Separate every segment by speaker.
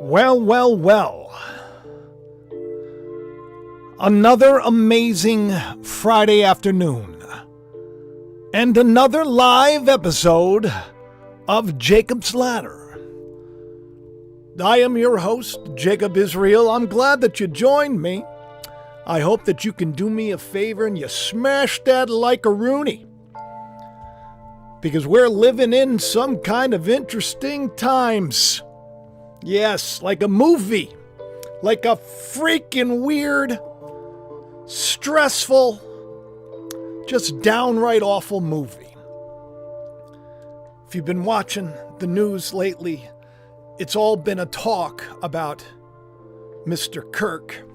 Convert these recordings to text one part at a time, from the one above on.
Speaker 1: Well, well, well. Another amazing Friday afternoon. And another live episode of Jacob's Ladder. I am your host, Jacob Israel. I'm glad that you joined me. I hope that you can do me a favor and you smash that like-a-rooney. Because we're living in some kind of interesting times. Yes, like a movie. Like a freaking weird, stressful, just downright awful movie. If you've been watching the news lately, it's all been a talk about Mr. Kirk.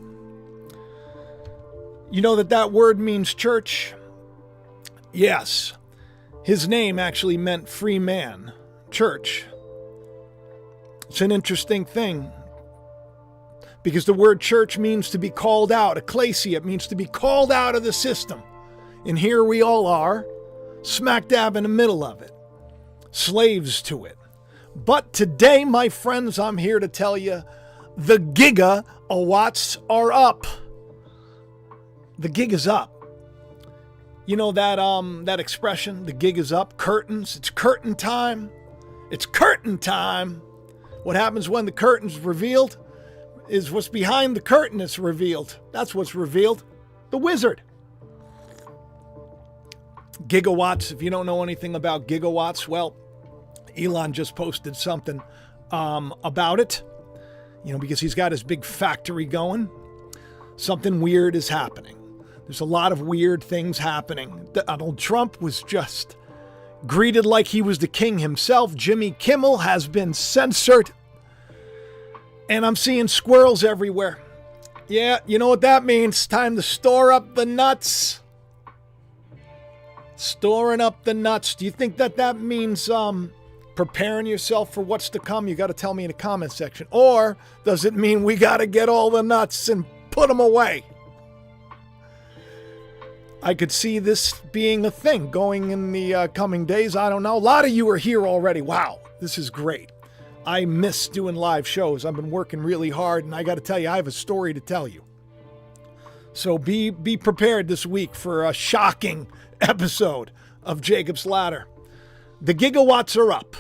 Speaker 1: You know that word means church? Yes. His name actually meant free man, church. It's an interesting thing because the word church means to be called out. Ecclesia, it means to be called out of the system. And here we all are, smack dab in the middle of it, slaves to it. But today, my friends, I'm here to tell you the gigawatts are up. The gig is up. You know that expression, the gig is up, curtains, it's curtain time. It's curtain time. What happens when the curtain's revealed is what's behind the curtain is revealed. That's what's revealed. The wizard. Gigawatts, if you don't know anything about gigawatts, well, Elon just posted something about it, because he's got his big factory going. Something weird is happening. There's a lot of weird things happening. Donald Trump was just greeted like he was the king himself. Jimmy Kimmel has been censored. And I'm seeing squirrels everywhere. Yeah, you know what that means. Time to store up the nuts. Storing up the nuts. Do you think that means preparing yourself for what's to come? You got to tell me in the comment section. Or does it mean we got to get all the nuts and put them away? I could see this being a thing going in the coming days. I don't know. A lot of you are here already. Wow, this is great. I miss doing live shows. I've been working really hard, and I got to tell you, I have a story to tell you. So be prepared this week for a shocking episode of Jacob's Ladder. The gigawatts are up.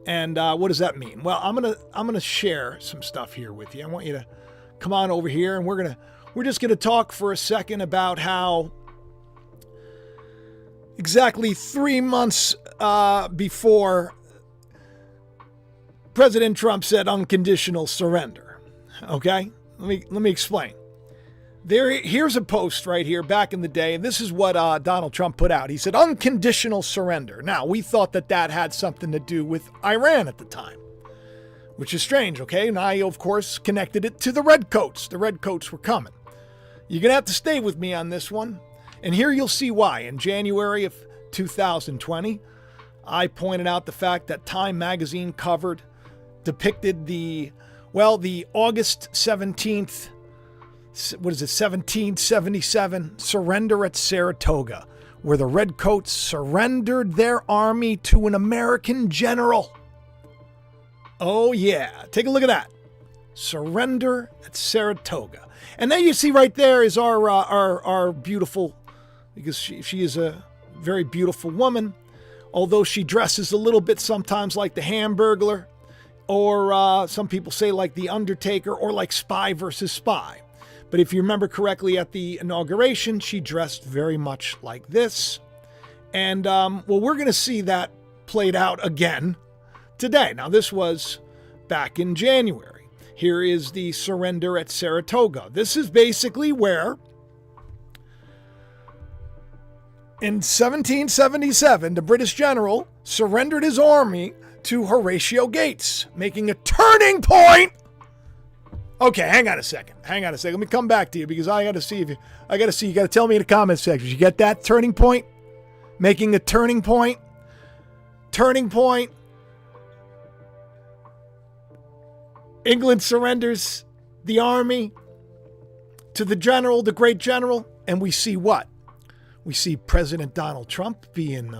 Speaker 1: And what does that mean? Well, I'm gonna share some stuff here with you. I want you to come on over here, and we're just gonna talk for a second about how exactly 3 months before President Trump said unconditional surrender. Okay? Let me explain. Here's a post right here back in the day, and this is what Donald Trump put out. He said unconditional surrender. Now, we thought that had something to do with Iran at the time, which is strange, okay? And I, of course, connected it to the Redcoats. The Redcoats were coming. You're going to have to stay with me on this one. And here you'll see why. In January of 2020, I pointed out the fact that Time magazine depicted the August 17th, 1777 surrender at Saratoga, where the Redcoats surrendered their army to an American general. Oh yeah, take a look at that. Surrender at Saratoga. And there you see right there is our beautiful, because she is a very beautiful woman, although she dresses a little bit sometimes like the Hamburglar, or some people say like the Undertaker, or like Spy versus Spy. But if you remember correctly at the inauguration, she dressed very much like this. And, we're going to see that played out again today. Now, this was back in January. Here is the surrender at Saratoga. This is basically where, in 1777, the British general surrendered his army to Horatio Gates, making a turning point. Okay, hang on a second. Let me come back to you because I got to see. You got to tell me in the comment section. You get that turning point? Making a turning point? Turning point. England surrenders the army to the general, the great general, and we see what? We see President Donald Trump being,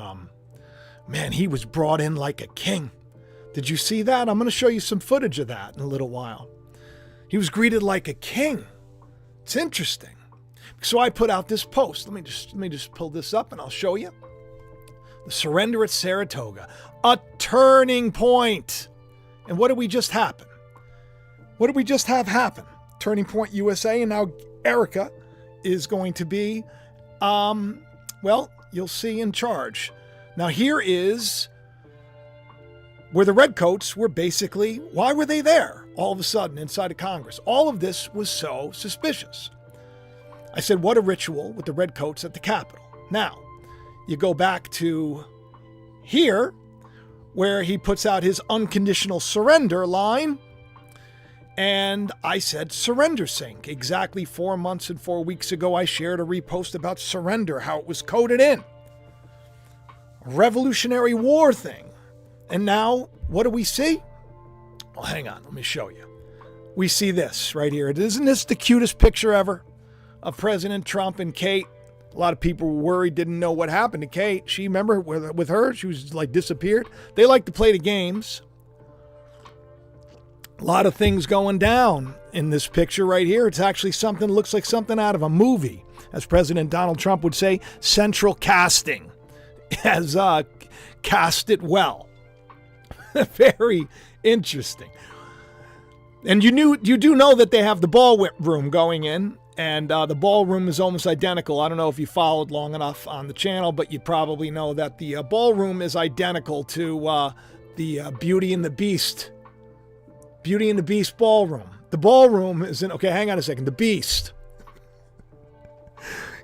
Speaker 1: he was brought in like a king. Did you see that? I'm going to show you some footage of that in a little while. He was greeted like a king. It's interesting. So I put out this post. Let me just pull this up and I'll show you. The surrender at Saratoga, a turning point. And what did we just happen? What did we just have happen? Turning Point USA, and now Erica is going to be, well, you'll see, in charge. Now here is where the Redcoats were basically, why were they there all of a sudden inside of Congress? All of this was so suspicious. I said, what a ritual with the Redcoats at the Capitol. Now, you go back to here, where he puts out his unconditional surrender line, and I said, surrender sync. Exactly 4 months and 4 weeks ago, I shared a repost about surrender, how it was coded in. A Revolutionary War thing. And now, what do we see? Well, hang on, let me show you. We see this right here. Isn't this the cutest picture ever of President Trump and Kate? A lot of people were worried, didn't know what happened to Kate. She, remember with her, she was like disappeared. They like to play the games. A lot of things going down in this picture right here. It's actually something, looks like something out of a movie. As President Donald Trump would say, central casting. Has cast it well. Very interesting. And you do know that they have the ballroom going in. And the ballroom is almost identical. I don't know if you followed long enough on the channel, but you probably know that the ballroom is identical to the Beauty and the Beast. Beauty and the Beast ballroom. The ballroom is in, okay, hang on a second. The Beast.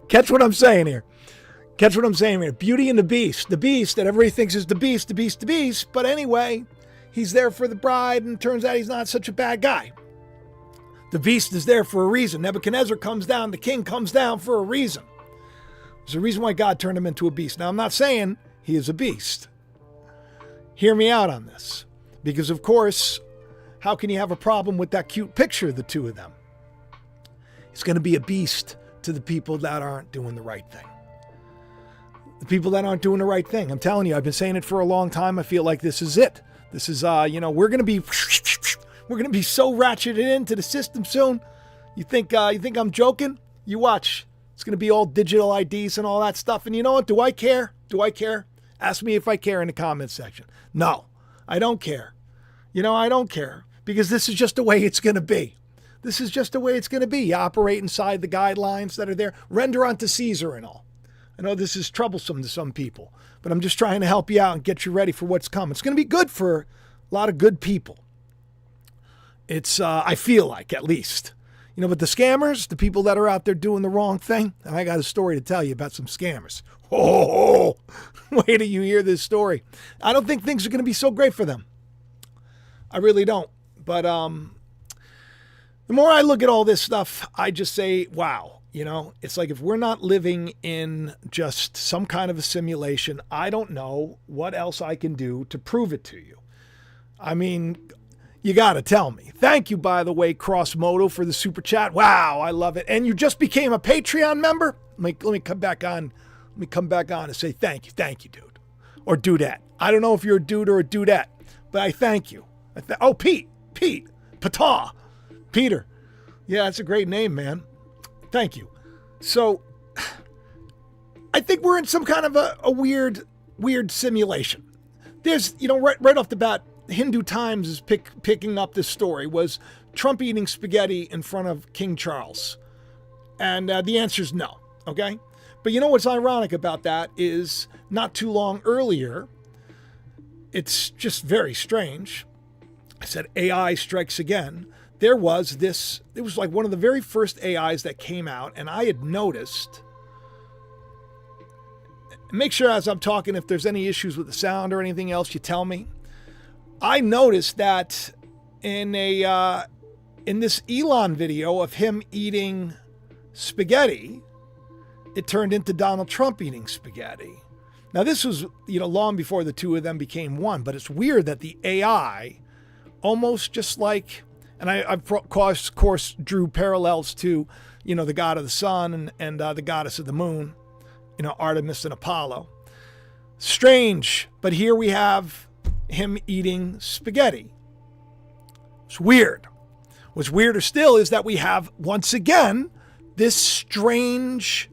Speaker 1: Catch what I'm saying here. Catch what I'm saying here. Beauty and the Beast. The Beast that everybody thinks is the Beast, the Beast, the Beast. But anyway, he's there for the bride, and turns out he's not such a bad guy. The beast is there for a reason. Nebuchadnezzar comes down. The king comes down for a reason. There's a reason why God turned him into a beast. Now, I'm not saying he is a beast. Hear me out on this. Because, of course, how can you have a problem with that cute picture of the two of them? He's going to be a beast to the people that aren't doing the right thing. The people that aren't doing the right thing. I'm telling you, I've been saying it for a long time. I feel like this is it. This is, we're going to be... We're going to be so ratcheted into the system soon. You think I'm joking? You watch. It's going to be all digital IDs and all that stuff. And you know what? Do I care? Do I care? Ask me if I care in the comments section. No, I don't care. I don't care because this is just the way it's going to be. This is just the way it's going to be. You operate inside the guidelines that are there. Render unto Caesar and all. I know this is troublesome to some people, but I'm just trying to help you out and get you ready for what's coming. It's going to be good for a lot of good people. It's, I feel like, at least. But the scammers, the people that are out there doing the wrong thing, and I got a story to tell you about some scammers. Oh, wait till you hear this story. I don't think things are going to be so great for them. I really don't. But the more I look at all this stuff, I just say, wow. It's like if we're not living in just some kind of a simulation, I don't know what else I can do to prove it to you. I mean... You got to tell me. Thank you, by the way, Crossmoto, for the super chat. Wow, I love it. And you just became a Patreon member? Let me come back on. Let me come back on and say thank you. Thank you, dude. Or dudette. I don't know if you're a dude or a dudette, but I thank you. Pete. Pata. Peter. Yeah, that's a great name, man. Thank you. So, I think we're in some kind of a weird simulation. There's, right off the bat, Hindu Times is picking up this story, was Trump eating spaghetti in front of King Charles? And the answer is no, okay? But what's ironic about that is not too long earlier, it's just very strange. I said AI strikes again. There was this, it was like one of the very first AIs that came out, and I had noticed, make sure as I'm talking, if there's any issues with the sound or anything else, you tell me. I noticed that in this Elon video of him eating spaghetti, it turned into Donald Trump eating spaghetti. Now this was, long before the two of them became one, but it's weird that the AI almost just like, and I of course drew parallels to, the god of the sun and the goddess of the moon, Artemis and Apollo. Strange, but here we have him eating spaghetti. It's weird. What's weirder still is that we have, once again, this strange,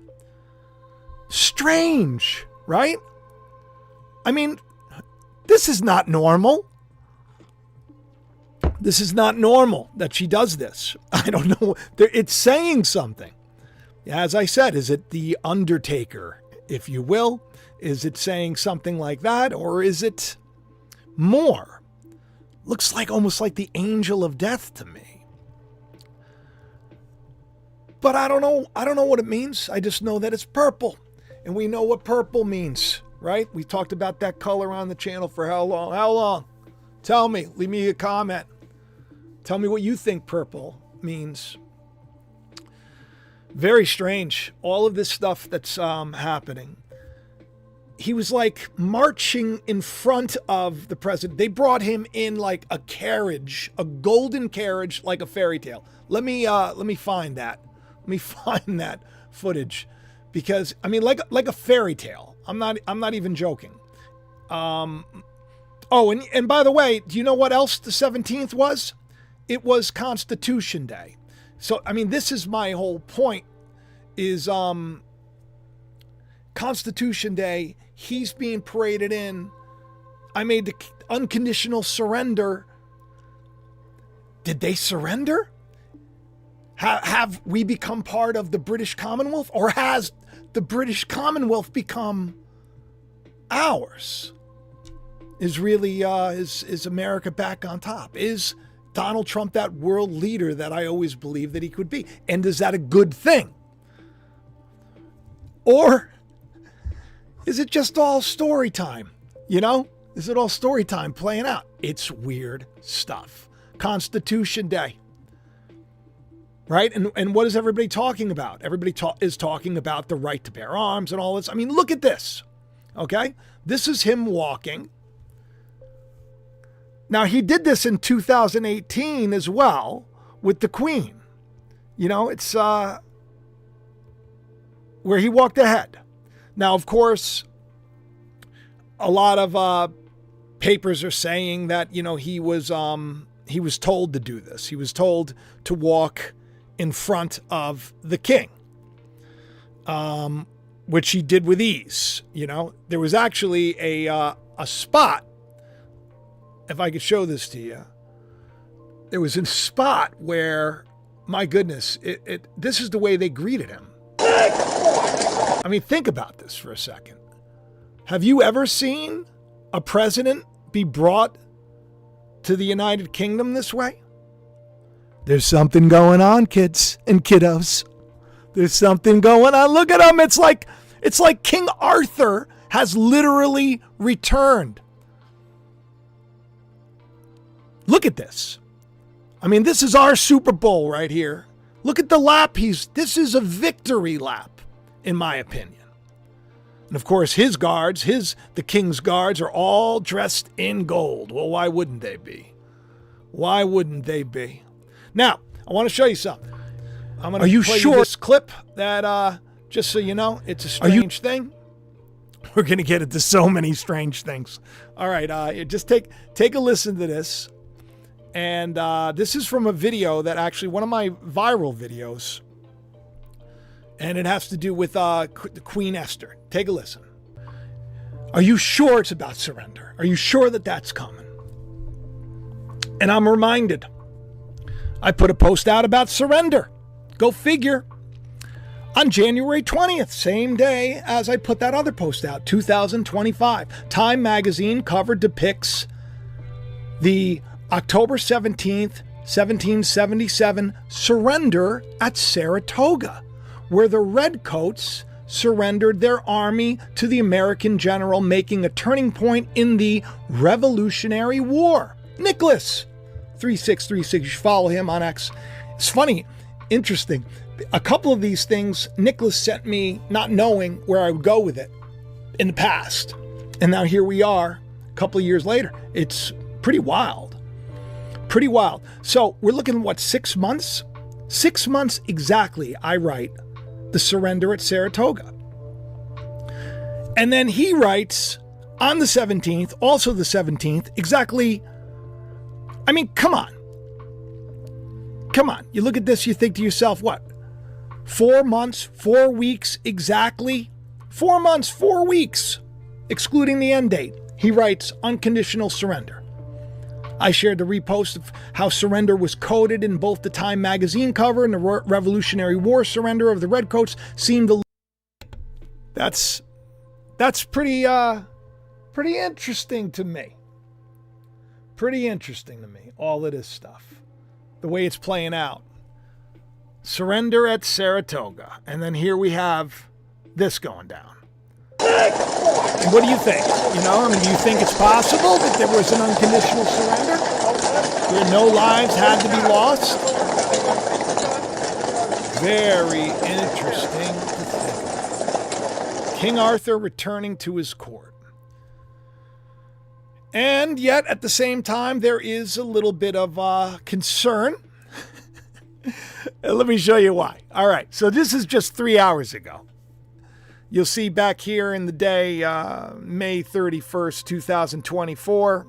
Speaker 1: right? I mean, this is not normal. This is not normal that she does this. I don't know. It's saying something. As I said, is it the Undertaker, if you will? Is it saying something like that? Or is it more? Looks like almost like the angel of death to me. But I don't know. I don't know what it means. I just know that it's purple. And we know what purple means, right? We talked about that color on the channel for how long? How long? Tell me. Leave me a comment. Tell me what you think purple means. Very strange. All of this stuff that's happening. He was like marching in front of the president. They brought him in like a carriage, a golden carriage, like a fairy tale. Let me find that. Let me find that footage, because I mean, like a fairy tale. I'm not even joking. Oh, and by the way, do you know what else the 17th was? It was Constitution Day. So, I mean, this is my whole point is Constitution Day, he's being paraded in. I made the unconditional surrender. Did they surrender? Have we become part of the British Commonwealth? Or has the British Commonwealth become ours? Is really, is America back on top? Is Donald Trump that world leader that I always believed that he could be? And is that a good thing? Or is it just all story time? You know, is it all story time playing out? It's weird stuff. Constitution Day, right? And what is everybody talking about? Everybody is talking about the right to bear arms and all this. I mean, look at this, okay? This is him walking. Now, he did this in 2018 as well with the Queen. You know, it's where he walked ahead. Now, of course, a lot of papers are saying that, you know, he was told to do this. He was told to walk in front of the king, which he did with ease. You know, there was actually a spot. If I could show this to you, there was a spot where, my goodness, this is the way they greeted him. I mean, think about this for a second. Have you ever seen a president be brought to the United Kingdom this way? There's something going on, kids and kiddos. There's something going on. Look at him. It's like King Arthur has literally returned. Look at this. I mean, this is our Super Bowl right here. Look at the lap. This is a victory lap, in my opinion. And of course, his guards, the king's guards, are all dressed in gold. Well, why wouldn't they be? Why wouldn't they be? Now, I want to show you something. I'm going to play you this clip that, just so you know, it's a strange thing. We're going to get into so many strange things. All right, just take a listen to this. And this is from a video that actually, one of my viral videos, and it has to do with Queen Esther. Take a listen. Are you sure it's about surrender? Are you sure that that's coming? And I'm reminded, I put a post out about surrender. Go figure. On January 20th, same day as I put that other post out, 2025, Time magazine cover depicts the October 17th, 1777 surrender at Saratoga, where the Redcoats surrendered their army to the American general, making a turning point in the Revolutionary War. Nicholas 3636, you should follow him on X. It's funny, interesting. A couple of these things Nicholas sent me not knowing where I would go with it in the past. And now here we are, a couple of years later. It's pretty wild. Pretty wild. So we're looking at what, 6 months? 6 months exactly, I write the surrender at Saratoga. And then he writes on the 17th, also the 17th, exactly. I mean, come on. Come on. You look at this, you think to yourself, what? 4 months, 4 weeks exactly? 4 months, 4 weeks, excluding the end date. He writes, unconditional surrender. I shared the repost of how surrender was coded in both the Time magazine cover and the Revolutionary War surrender of the Redcoats seemed a... That's pretty interesting to me. Pretty interesting to me, all of this stuff. The way it's playing out. Surrender at Saratoga. And then here we have this going down. And what do you think? You know, I mean, do you think it's possible that there was an unconditional surrender? Where no lives had to be lost? Very interesting to think about. King Arthur returning to his court. And yet, at the same time, there is a little bit of concern. Let me show you why. All right, so this is just 3 hours ago. You'll see back here in the day, May 31st, 2024,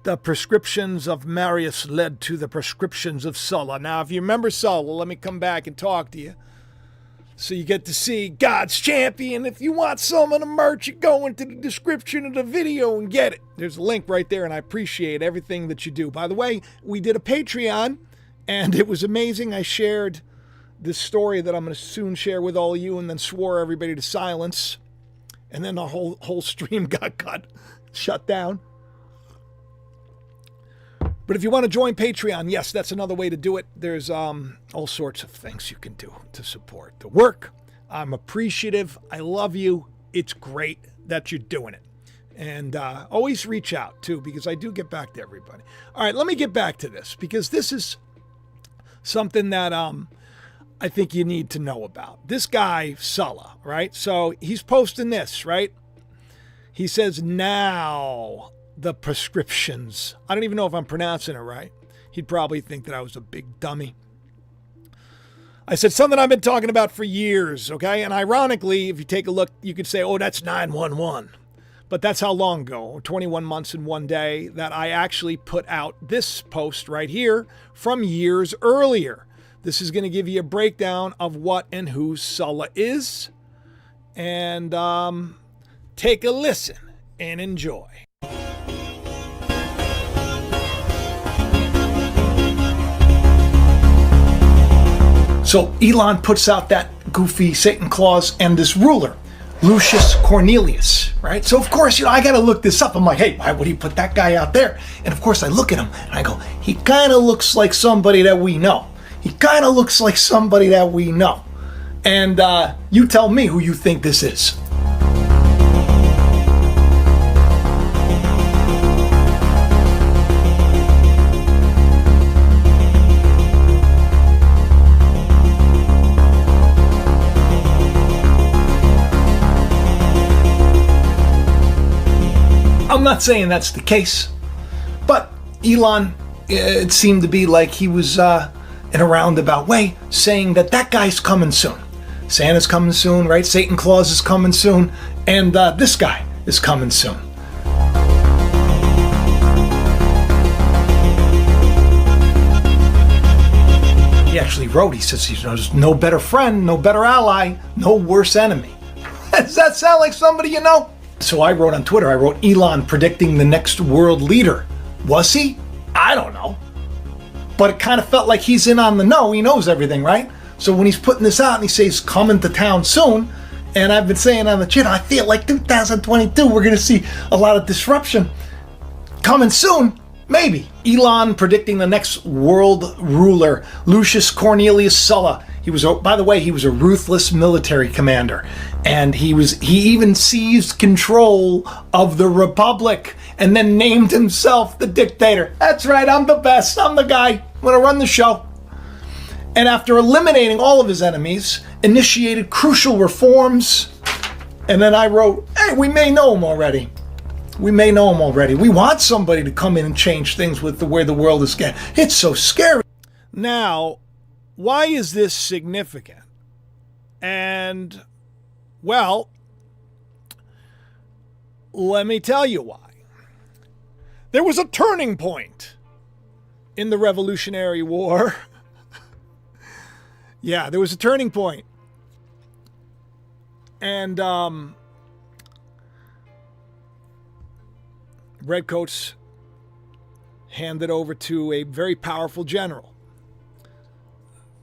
Speaker 1: the proscriptions of Marius led to the proscriptions of Sulla. Now, if you remember Sulla, let me come back and talk to you. So you get to see God's champion. If you want some of the merch, you go into the description of the video and get it. There's a link right there, and I appreciate everything that you do. By the way, we did a Patreon, and it was amazing. I shared this story that I'm going to soon share with all of you, and then swore everybody to silence. And then the whole stream got shut down. But if you want to join Patreon, yes, that's another way to do it. There's all sorts of things you can do to support the work. I'm appreciative. I love you. It's great that you're doing it. And always reach out, too, because I do get back to everybody. All right, let me get back to this, because this is something that I think you need to know about. This guy, Sulla, right? So he's posting this, right? He says, now the proscriptions. I don't even know if I'm pronouncing it right. He'd probably think that I was a big dummy. I said something I've been talking about for years, okay? And ironically, if you take a look, you could say, oh, that's 911. But that's how long ago, 21 months and 1 day, that I actually put out this post right here from years earlier. This is going to give you a breakdown of what and who Sulla is. And take a listen and enjoy. So Elon puts out that goofy Satan Claus and this ruler, Lucius Cornelius, right? So of course, I got to look this up. I'm like, hey, why would he put that guy out there? And of course I look at him and I go, he kind of looks like somebody that we know. He kind of looks like somebody that we know. And you tell me who you think this is. I'm not saying that's the case, but Elon, it seemed to be like he was in a roundabout way saying that guy's coming soon. Santa's coming soon, right? Satan Claus is coming soon, and this guy is coming soon. He actually wrote, he says, there's no better friend, no better ally, no worse enemy. Does that sound like somebody you know? So I wrote on Twitter, I wrote, Elon predicting the next world leader. Was he? I don't know. But it kind of felt like he's in on the know. He knows everything, right? So when he's putting this out and he says coming to town soon, and I've been saying on the channel, I feel like 2022, we're going to see a lot of disruption. Coming soon, maybe. Elon predicting the next world ruler, Lucius Cornelius Sulla. By the way, he was a ruthless military commander. And he even seized control of the republic and then named himself the dictator. That's right, I'm the best. I'm the guy. I'm going to run the show. And after eliminating all of his enemies, initiated crucial reforms. And then I wrote, hey, we may know him already. We may know him already. We want somebody to come in and change things with the way the world is getting. It's so scary. Now, why is this significant? And, well, Let me tell you why. There was a turning point in the Revolutionary War. Yeah, there was a turning point. And Redcoats handed over to a very powerful general,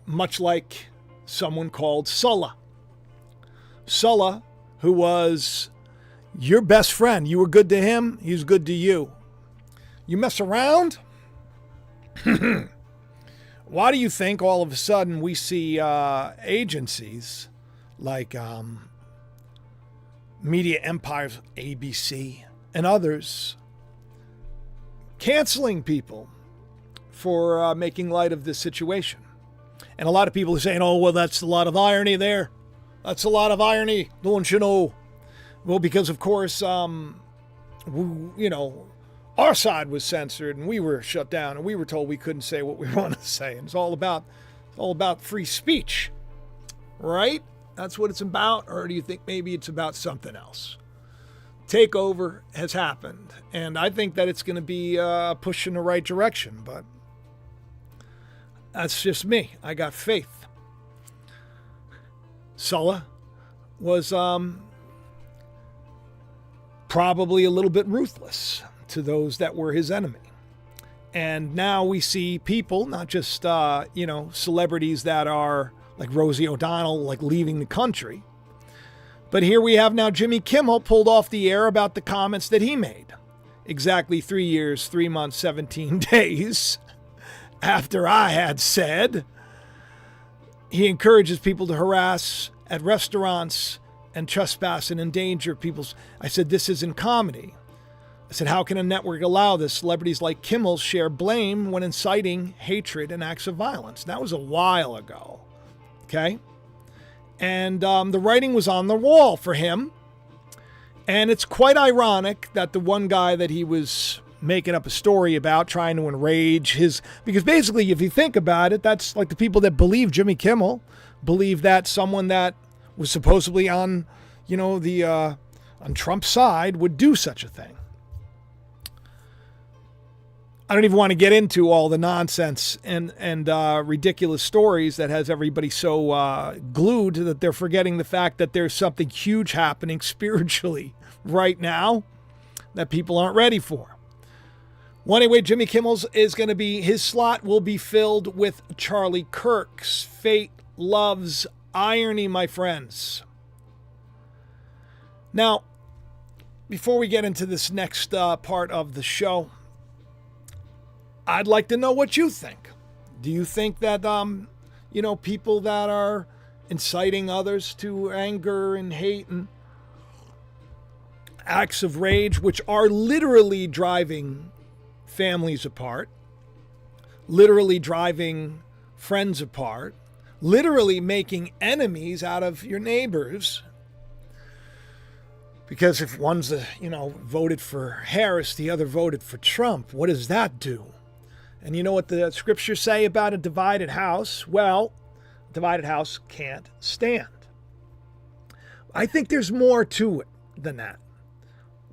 Speaker 1: much like someone called Sulla. Sulla, who was your best friend. You were good to him, he was good to you. You mess around? Why do you think all of a sudden we see agencies like media empires, ABC, and others canceling people for making light of this situation? And a lot of people are saying, oh, well, that's a lot of irony there. That's a lot of irony, don't you know? Well, because, of course, our side was censored and we were shut down and we were told we couldn't say what we wanted to say. And it's all about free speech, right? That's what it's about. Or do you think maybe it's about something else? Takeover has happened, and I think that it's going to be a push in the right direction, but that's just me. I got faith. Sulla was probably a little bit ruthless to those that were his enemy. And now we see people, not just, celebrities that are like Rosie O'Donnell, like leaving the country. But here we have now Jimmy Kimmel pulled off the air about the comments that he made. Exactly 3 years, 3 months, 17 days after I had said he encourages people to harass at restaurants and trespass and endanger people's. I said, this isn't comedy. I said, how can a network allow this? Celebrities like Kimmel share blame when inciting hatred and acts of violence. That was a while ago. Okay? And the writing was on the wall for him. And it's quite ironic that the one guy that he was making up a story about, trying to enrage his... Because basically, if you think about it, that's like the people that believe Jimmy Kimmel believe that someone that was supposedly on, on Trump's side would do such a thing. I don't even want to get into all the nonsense and ridiculous stories that has everybody so glued that they're forgetting the fact that there's something huge happening spiritually right now that people aren't ready for. Well, anyway, Jimmy Kimmel's is going to be, his slot will be filled with Charlie Kirk's. Fate loves irony, my friends. Now, before we get into this next part of the show, I'd like to know what you think. Do you think that, people that are inciting others to anger and hate and acts of rage, which are literally driving families apart, literally driving friends apart, literally making enemies out of your neighbors? Because if one's, voted for Harris, the other voted for Trump, what does that do? And you know what the scriptures say about a divided house? Well, a divided house can't stand. I think there's more to it than that.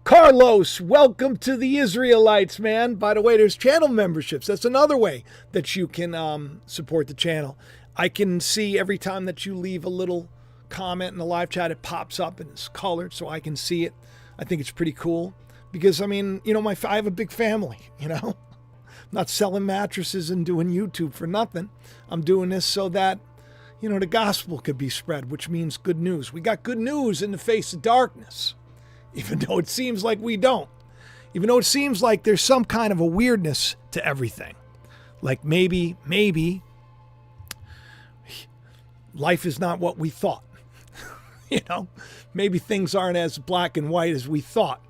Speaker 1: Carlos, welcome to the Israelites, man. By the way, there's channel memberships. That's another way that you can support the channel. I can see every time that you leave a little comment in the live chat, it pops up and it's colored so I can see it. I think it's pretty cool because, I have a big family, Not selling mattresses and doing YouTube for nothing. I'm doing this so that, the gospel could be spread, which means good news. We got good news in the face of darkness, even though it seems like we don't. Even though it seems like there's some kind of a weirdness to everything. Like maybe life is not what we thought. Maybe things aren't as black and white as we thought.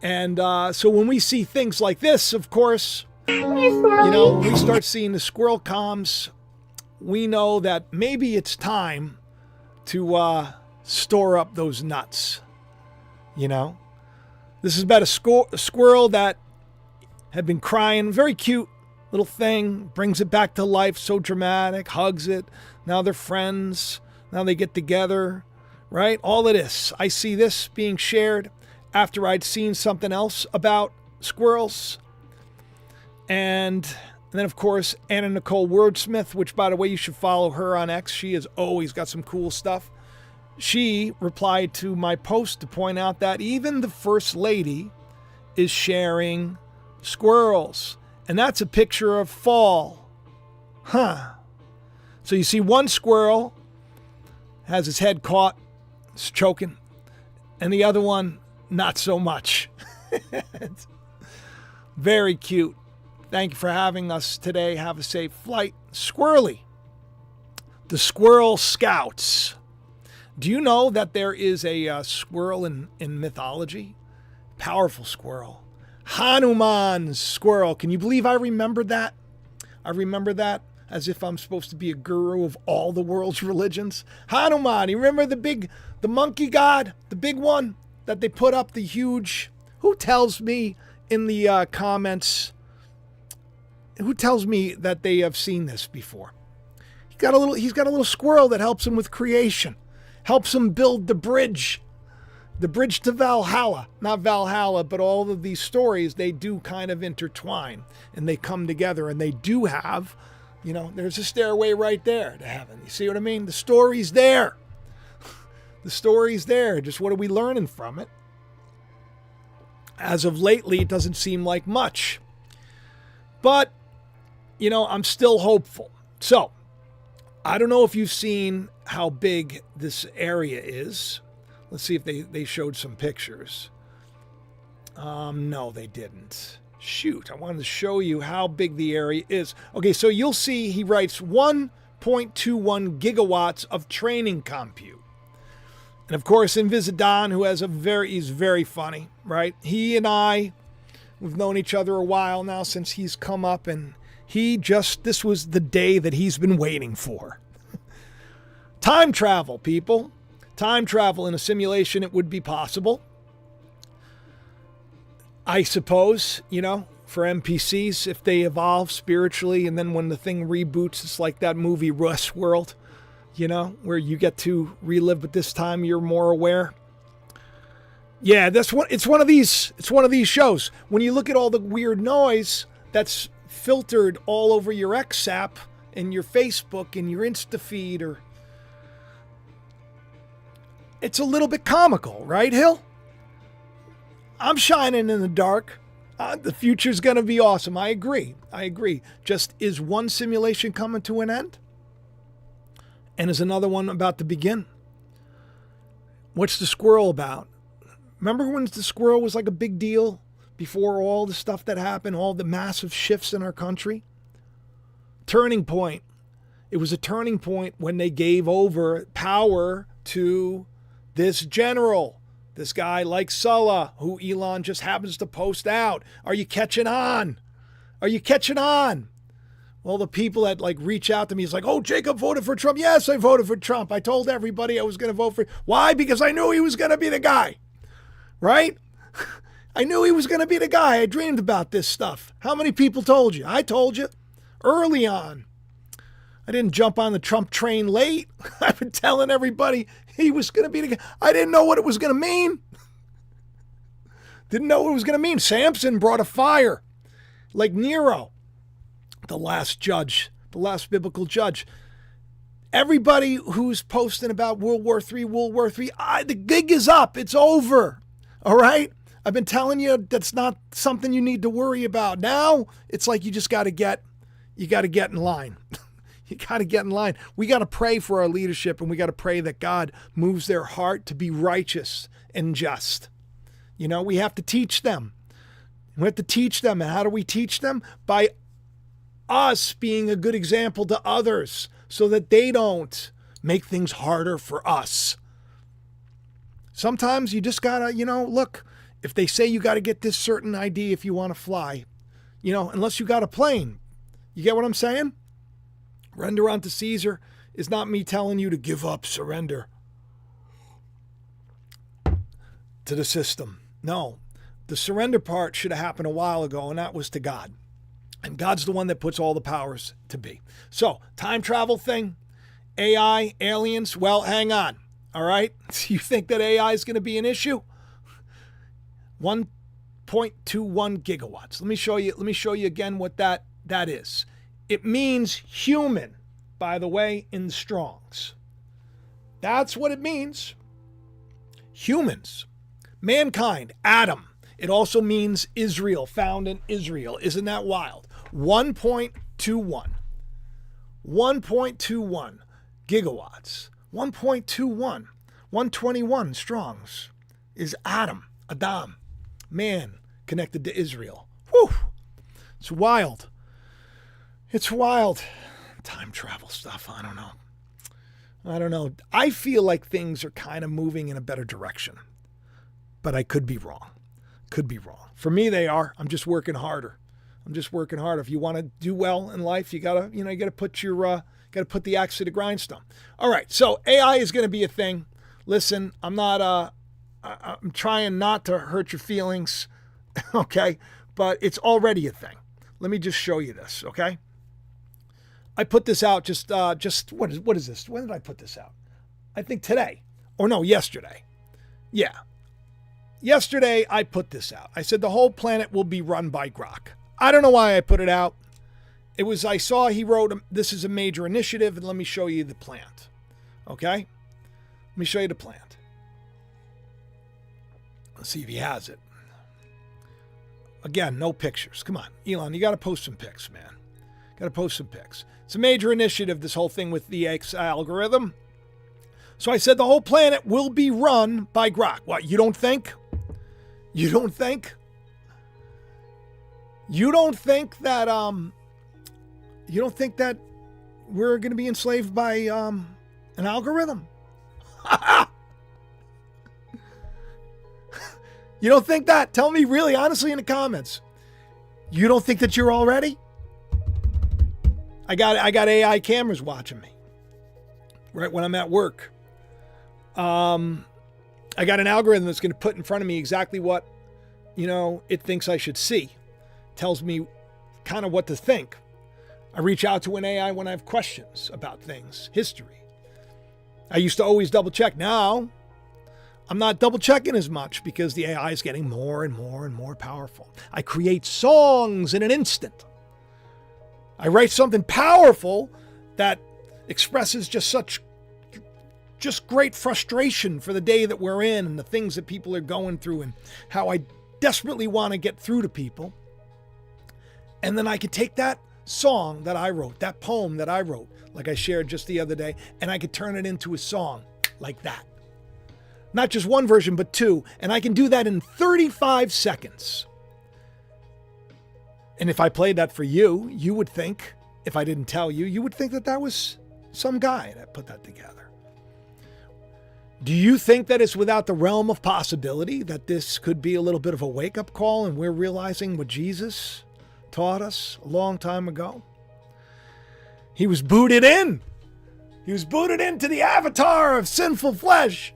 Speaker 1: And so when we see things like this, of course, we start seeing the squirrel comms. We know that maybe it's time to store up those nuts. This is about a squirrel that had been crying. Very cute little thing. Brings it back to life. So dramatic. Hugs it. Now they're friends. Now they get together. Right? All of this. I see this being shared after I'd seen something else about squirrels. And then, of course, Anna Nicole Wordsmith, which, by the way, you should follow her on X. She has always got some cool stuff. She replied to my post to point out that even the First Lady is sharing squirrels. And that's a picture of fall. Huh. So you see one squirrel has his head caught, it's choking, and the other one, not so much. It's very cute. Thank you for having us today. Have a safe flight. Squirrely. The Squirrel Scouts. Do you know that there is a squirrel in mythology? Powerful squirrel. Hanuman's squirrel. Can you believe I remembered that? I remember that as if I'm supposed to be a guru of all the world's religions. Hanuman, you remember the monkey god? The big one that they put up the huge... Who tells me in the comments... Who tells me that they have seen this before? He's got a little squirrel that helps him with creation. Helps him build the bridge to Valhalla. Not Valhalla, but all of these stories, they do kind of intertwine and they come together, and they do have, there's a stairway right there to heaven. You see what I mean? The story's there. The story's there. Just what are we learning from it? As of lately, it doesn't seem like much. But, I'm still hopeful. So, I don't know if you've seen how big this area is. Let's see if they showed some pictures. No, they didn't. Shoot, I wanted to show you how big the area is. Okay, so you'll see he writes 1.21 gigawatts of training compute. And of course, Invisidon, who has he's very funny, right? He and I, we've known each other a while now since he's come up, and this was the day that he's been waiting for. Time travel, people. Time travel in a simulation, it would be possible. I suppose, for NPCs, if they evolve spiritually, and then when the thing reboots, it's like that movie Westworld, where you get to relive, but this time you're more aware. Yeah, it's one of these shows. When you look at all the weird noise that's filtered all over your X app and your Facebook and your Insta feed, it's a little bit comical, right, Hill? I'm shining in the dark. The future's going to be awesome. I agree. Just, is one simulation coming to an end? And is another one about to begin? What's the squirrel about? Remember when the squirrel was like a big deal before all the stuff that happened, all the massive shifts in our country? Turning point. It was a turning point when they gave over power to this general, this guy like Sulla, who Elon just happens to post out. Are you catching on? Well, the people that reach out to me is like, oh, Jacob voted for Trump. Yes, I voted for Trump. I told everybody I was going to vote for. Why? Because I knew he was going to be the guy, right? I knew he was going to be the guy. I dreamed about this stuff. How many people told you? I told you early on. I didn't jump on the Trump train late. I've been telling everybody he was going to be the guy. I didn't know what it was going to mean. Samson brought a fire like Nero, the last biblical judge. Everybody who's posting about World War III, the gig is up. It's over. All right? I've been telling you that's not something you need to worry about. Now, it's like you got to get in line. You got to get in line. We got to pray for our leadership, and we got to pray that God moves their heart to be righteous and just. We have to teach them. And how do we teach them? By us being a good example to others so that they don't make things harder for us. Sometimes you just got to, look, if they say you got to get this certain ID if you want to fly, unless you got a plane. You get what I'm saying? Render unto Caesar is not me telling you to give up, surrender to the system. No, the surrender part should have happened a while ago, and that was to God. And God's the one that puts all the powers to be. So, time travel thing, AI, aliens, well, hang on, all right? You think that AI is going to be an issue? 1.21 gigawatts. Let me show you again what that is. It means human, by the way, in the Strongs. That's what it means. Humans. Mankind. Adam. It also means Israel, found in Israel. Isn't that wild? 1.21. 1.21 gigawatts. 1.21. 121 Strongs is Adam. Man connected to Israel. Whew. It's wild. It's wild. Time travel stuff. I don't know. I feel like things are kind of moving in a better direction, but I could be wrong. For me, they are. I'm just working harder. If you want to do well in life, you gotta put the axe to the grindstone. All right. So AI is going to be a thing. Listen, I'm trying not to hurt your feelings. Okay. But it's already a thing. Let me just show you this. Okay. I put this out just what is this? When did I put this out? I think today. Or no, yesterday. Yeah. Yesterday I put this out. I said the whole planet will be run by Grok. I don't know why I put it out. I saw he wrote, this is a major initiative, and let me show you the plant. Okay? Let me show you the plant. Let's see if he has it. Again, no pictures. Come on, Elon, you got to post some pics, man. It's a major initiative, this whole thing with the X algorithm. So I said the whole planet will be run by Grok. What, you don't think? You don't think that we're going to be enslaved by an algorithm? You don't think that? Tell me really honestly in the comments. You don't think that you're already? I got AI cameras watching me right when I'm at work. I got an algorithm that's going to put in front of me exactly what, it thinks I should see. Tells me kind of what to think. I reach out to an AI when I have questions about things, history. I used to always double check. Now, I'm not double checking as much because the AI is getting more and more and more powerful. I create songs in an instant. I write something powerful that expresses just great frustration for the day that we're in and the things that people are going through and how I desperately want to get through to people. And then I could take that song that I wrote, that poem that I wrote, like I shared just the other day, and I could turn it into a song like that. Not just one version, but two. And I can do that in 35 seconds. And if I played that for you, you would think, if I didn't tell you, you would think that that was some guy that put that together. Do you think that it's without the realm of possibility that this could be a little bit of a wake-up call and we're realizing what Jesus taught us a long time ago? He was booted in. He was booted into the avatar of sinful flesh.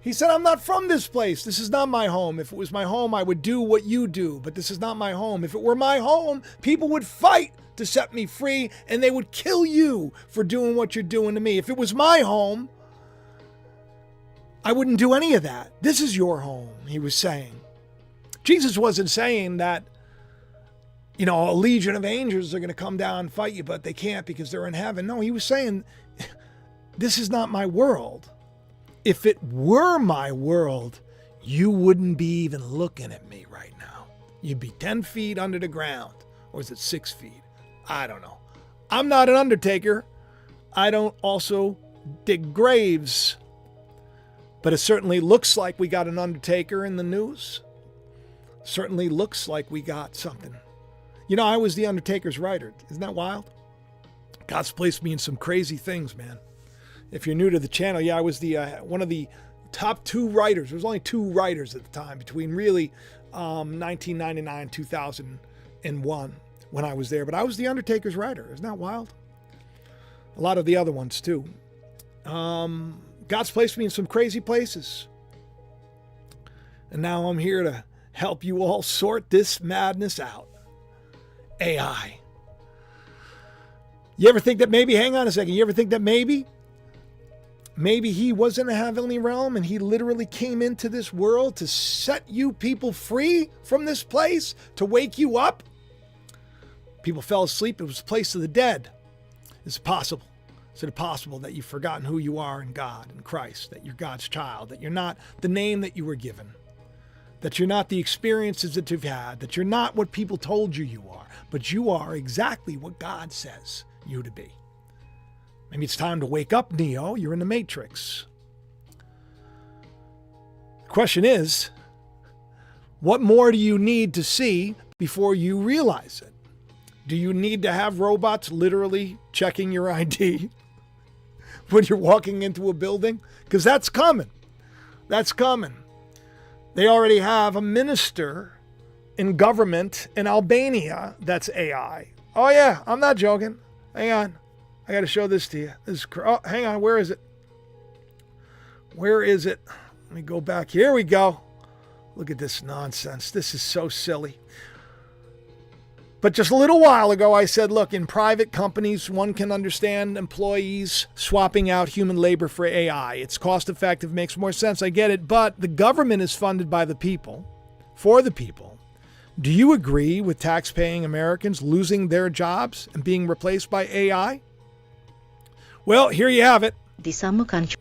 Speaker 1: He said, I'm not from this place. This is not my home. If it was my home, I would do what you do, but this is not my home. If it were my home, people would fight to set me free, and they would kill you for doing what you're doing to me. If it was my home, I wouldn't do any of that. This is your home, he was saying. Jesus wasn't saying that, a legion of angels are going to come down and fight you, but they can't because they're in heaven. No, he was saying, this is not my world. If it were my world, you wouldn't be even looking at me right now. You'd be 10 feet under the ground. Or is it 6 feet? I don't know. I'm not an undertaker. I don't also dig graves. But it certainly looks like we got an undertaker in the news. Certainly looks like we got something. I was the Undertaker's writer. Isn't that wild? God's placed me in some crazy things, man. If you're new to the channel, I was the one of the top two writers. There was only two writers at the time between really 1999 2001 when I was there. But I was the Undertaker's writer. Isn't that wild? A lot of the other ones too. God's placed me in some crazy places. And now I'm here to help you all sort this madness out. AI. You ever think that maybe, hang on a second, you ever think that maybe Maybe he was in the heavenly realm and he literally came into this world to set you people free from this place, to wake you up. People fell asleep. It was the place of the dead. Is it possible? Is it possible that you've forgotten who you are in God, in Christ, that you're God's child, that you're not the name that you were given, that you're not the experiences that you've had, that you're not what people told you you are, but you are exactly what God says you to be? Maybe it's time to wake up, Neo. You're in the Matrix. The question is, what more do you need to see before you realize it? Do you need to have robots literally checking your ID when you're walking into a building? Because that's coming. That's coming. They already have a minister in government in Albania that's AI. Oh yeah, I'm not joking. Hang on. I got to show this to you. Hang on. Where is it? Where is it? Let me go back. Here we go. Look at this nonsense. This is so silly. But just a little while ago, I said, look, in private companies, one can understand employees swapping out human labor for AI. It's cost effective, makes more sense. I get it. But the government is funded by the people, for the people. Do you agree with tax-paying Americans losing their jobs and being replaced by AI? Well, here you have it.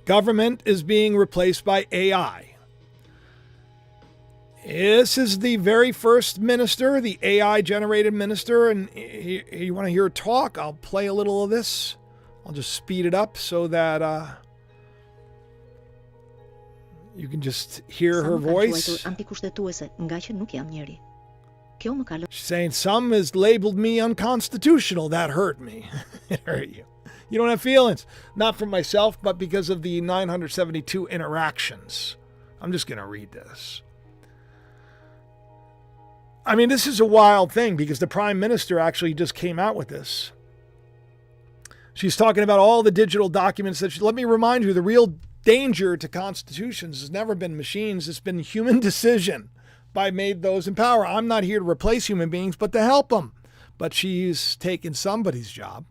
Speaker 1: Government is being replaced by AI. This is the very first minister, the AI-generated minister, and you want to hear her talk? I'll play a little of this. I'll just speed it up so that you can just hear her voice. She's saying, some has labeled me unconstitutional. That hurt me. It hurt you. You don't have feelings. Not for myself, but because of the 972 interactions. I'm just going to read this. I mean, this is a wild thing because the prime minister actually just came out with this. She's talking about all the digital documents that let me remind you, the real danger to constitutions has never been machines. It's been human decision by made those in power. I'm not here to replace human beings, but to help them. But she's taken somebody's job.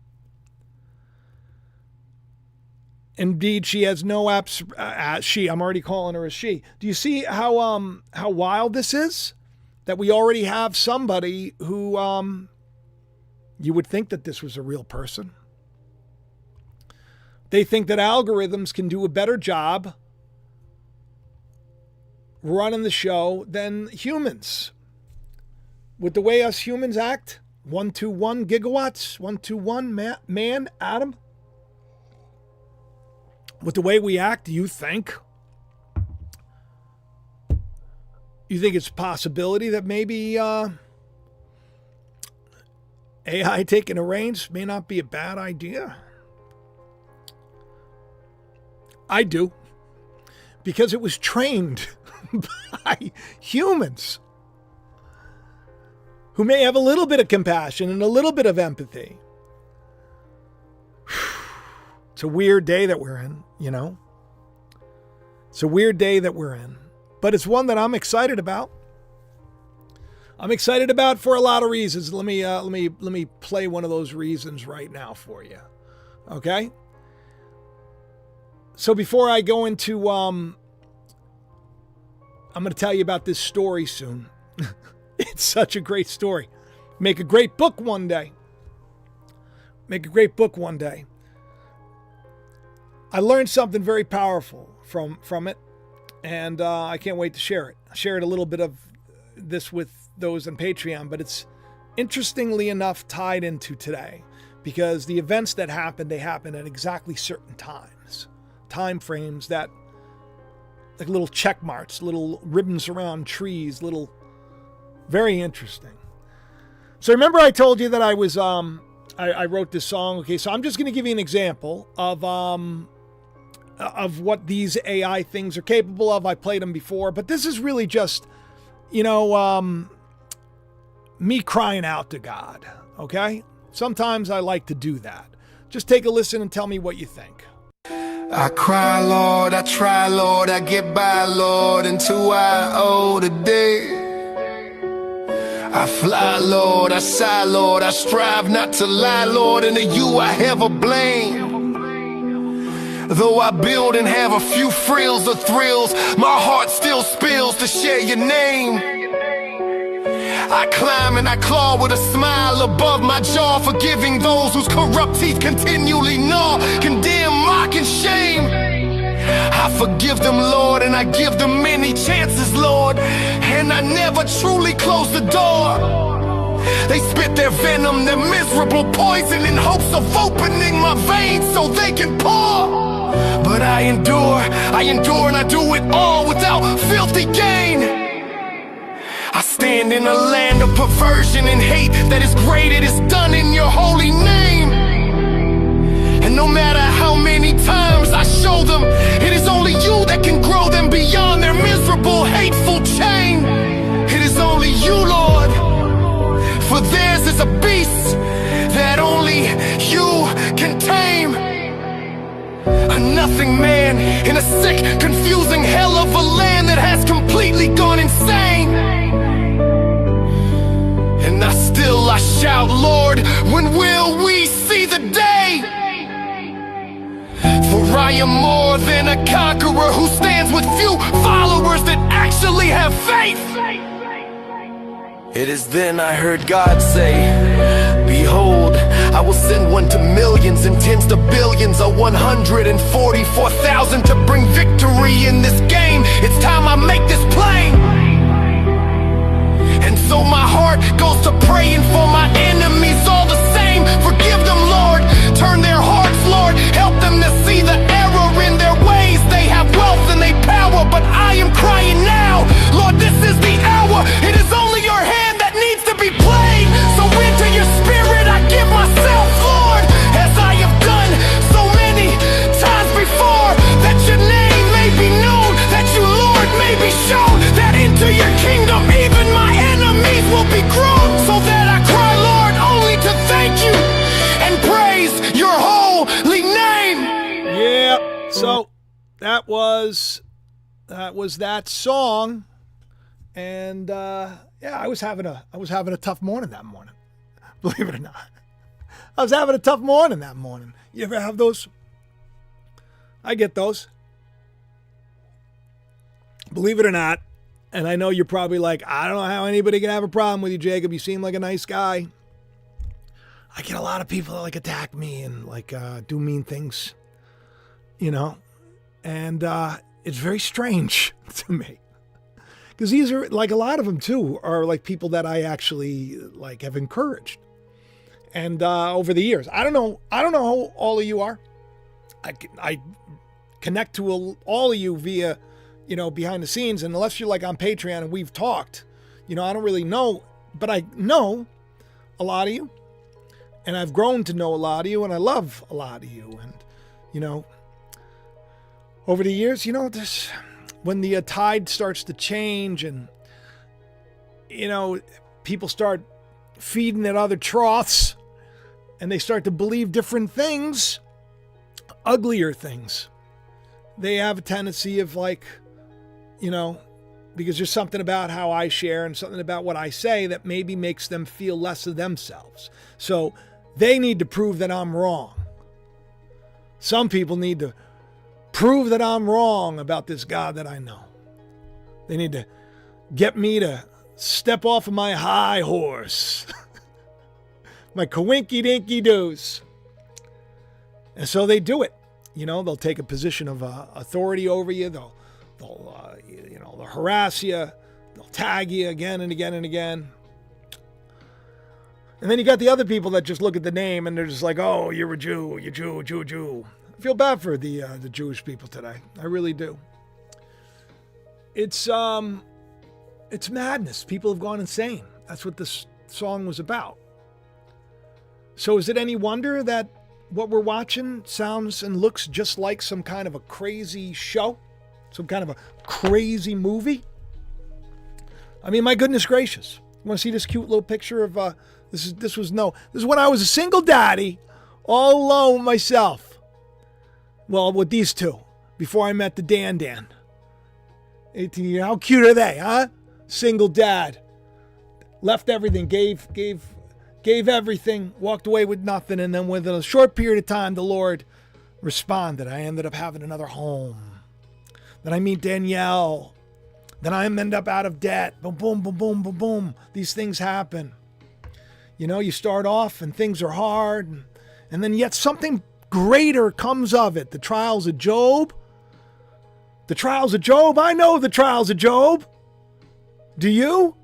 Speaker 1: Indeed, she has no I'm already calling her a she. Do you see how wild this is? That we already have somebody who you would think that this was a real person. They think that algorithms can do a better job running the show than humans. With the way us humans act, 121 gigawatts, 121 man, atom. With the way we act, do you think it's a possibility that maybe AI taking the reins may not be a bad idea? I do. Because it was trained by humans who may have a little bit of compassion and a little bit of empathy. It's a weird day that we're in, you know? It's a weird day that we're in. But it's one that I'm excited about. I'm excited about for a lot of reasons. Let me play one of those reasons right now for you. Okay? So before I go into I'm going to tell you about this story soon. It's such a great story. Make a great book one day. Make a great book one day. I learned something very powerful from it, and I can't wait to share it. I shared a little bit of this with those on Patreon, but it's interestingly enough tied into today because the events that happened, they happen at exactly certain times. Time frames that, like little check marks, little ribbons around trees, little, very interesting. So remember I told you that I was, I wrote this song. Okay, so I'm just going to give you an example of what these AI things are capable of. I played them before, but this is really just, me crying out to God, okay? Sometimes I like to do that. Just take a listen and tell me what you think.
Speaker 2: I cry, Lord, I try, Lord, I get by, Lord, until I owe the day. I fly, Lord, I sigh, Lord, I strive not to lie, Lord, and to you I ever blame. Though I build and have a few frills or thrills, my heart still spills to share your name. I climb and I claw with a smile above my jaw, forgiving those whose corrupt teeth continually gnaw, condemn, mock, and shame. I forgive them, Lord, and I give them many chances, Lord, and I never truly close the door. They spit their venom, their miserable poison, in hopes of opening my veins so they can pour. But I endure, and I do it all without filthy gain. I stand in a land of perversion and hate that is great, it is done in your holy name. And no matter how many times I show them, it is only you that can grow them beyond their miserable, hateful chain. It is only you, Lord, for theirs is a beast that only you can tame. A nothing man in a sick, confusing hell of a land that has completely gone insane. And I shout, Lord, when will we see the day? For I am more than a conqueror who stands with few followers that actually have faith. It is then I heard God say, behold, I will send one to millions and tens to billions, a 144,000 to bring victory in this game. It's time I make this plain. And so my heart goes to praying for my enemies all the same. Forgive them, Lord, turn their hearts, Lord, help them to see the error in their ways. They have wealth and they power, but I am crying now, Lord, this is the hour. It is only your hand that needs to be played. So into your spirit I give myself, Lord, as I have done so many times before, that your name may be known, that you, Lord, may be shown, that into your kingdom even my enemies will be grown, so that I cry, Lord, only to thank you and praise your holy name.
Speaker 1: Yeah, so that was that song. And yeah, I was having a tough morning that morning. Believe it or not. I was having a tough morning that morning. You ever have those? I get those. Believe it or not. And I know you're probably like, I don't know how anybody can have a problem with you, Jacob. You seem like a nice guy. I get a lot of people that like attack me and like do mean things, you know. And it's very strange to me. Because these are, like, a lot of them, too, are, like, people that I actually, like, have encouraged. And over the years. I don't know how all of you are. I connect to all of you via, you know, behind the scenes. And unless you're, like, on Patreon and we've talked, you know, I don't really know. But I know a lot of you. And I've grown to know a lot of you. And I love a lot of you. And, you know, over the years, you know, this... when the tide starts to change and, you know, people start feeding at other troughs and they start to believe different things, uglier things, they have a tendency of like, you know, because there's something about how I share and something about what I say that maybe makes them feel less of themselves. So they need to prove that I'm wrong. Some people need to prove that I'm wrong about this God that I know. They need to get me to step off of my high horse. My coinky dinky doos. And so they do it. You know, they'll take a position of authority over you. They'll harass you. They'll tag you again and again and again. And then you got the other people that just look at the name and they're just like, oh, you're a Jew, you're Jew. I feel bad for the Jewish people today. I really do. It's madness. People have gone insane. That's what this song was about. So is it any wonder that what we're watching sounds and looks just like some kind of a crazy show? Some kind of a crazy movie? I mean, my goodness gracious. You want to see this cute little picture of, this is when I was a single daddy, all alone myself. Well, with these two, before I met the Dan. 18 years, how cute are they, huh? Single dad. Left everything, gave everything, walked away with nothing, and then within a short period of time, the Lord responded. I ended up having another home. Then I meet Danielle. Then I end up out of debt. Boom, boom, boom, boom, boom, boom. These things happen. You know, you start off and things are hard, and then yet something greater comes of it. The trials of Job. The trials of Job. I know the trials of Job. Do you?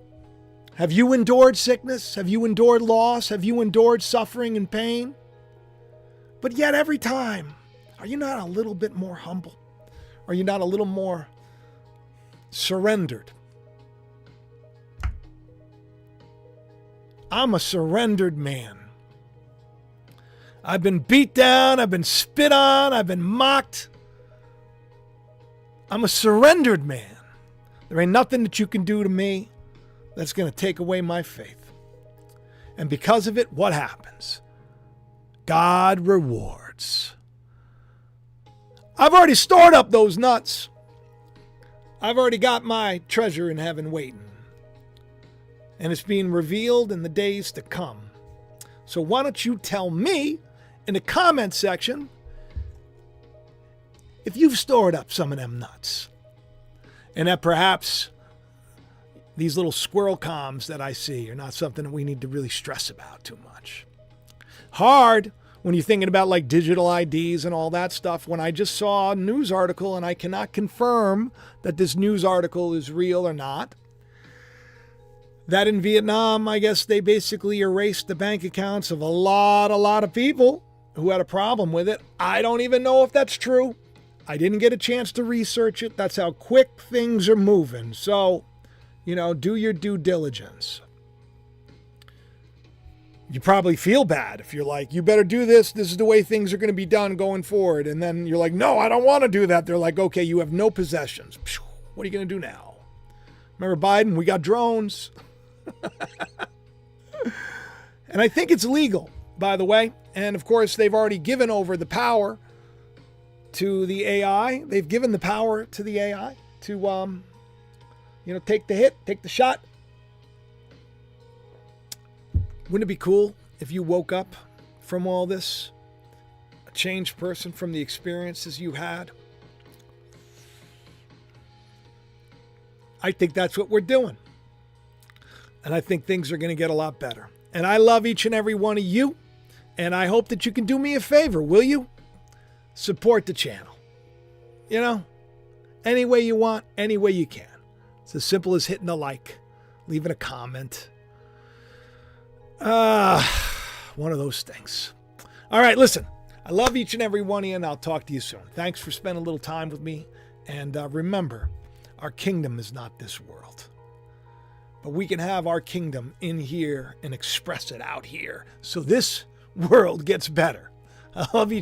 Speaker 1: Have you endured sickness? Have you endured loss? Have you endured suffering and pain? But yet every time, are you not a little bit more humble? Are you not a little more surrendered? I'm a surrendered man. I've been beat down. I've been spit on. I've been mocked. I'm a surrendered man. There ain't nothing that you can do to me that's going to take away my faith. And because of it, what happens? God rewards. I've already stored up those nuts. I've already got my treasure in heaven waiting. And it's being revealed in the days to come. So why don't you tell me in the comment section if you've stored up some of them nuts, and that perhaps these little squirrel comms that I see are not something that we need to really stress about too much. Hard when you're thinking about like digital IDs and all that stuff. When I just saw a news article, and I cannot confirm that this news article is real or not, that in Vietnam, I guess they basically erased the bank accounts of a lot of people who had a problem with it. I don't even know if that's true. I didn't get a chance to research it. That's how quick things are moving. So, you know, do your due diligence. You probably feel bad if you're like, you better do this. This is the way things are going to be done going forward. And then you're like, no, I don't want to do that. They're like, okay, you have no possessions. What are you going to do now? Remember Biden? We got drones. And I think it's legal, by the way. And of course, they've already given over the power to the AI. They've given the power to the AI to, take the hit, take the shot. Wouldn't it be cool if you woke up from all this, a changed person from the experiences you had? I think that's what we're doing. And I think things are going to get a lot better. And I love each and every one of you. And I hope that you can do me a favor, will you? Support the channel. You know, any way you want, any way you can. It's as simple as hitting a like, leaving a comment. One of those things. All right, listen. I love each and every one of you, and I'll talk to you soon. Thanks for spending a little time with me. And remember, our kingdom is not this world. But we can have our kingdom in here and express it out here. So this world gets better. I love you.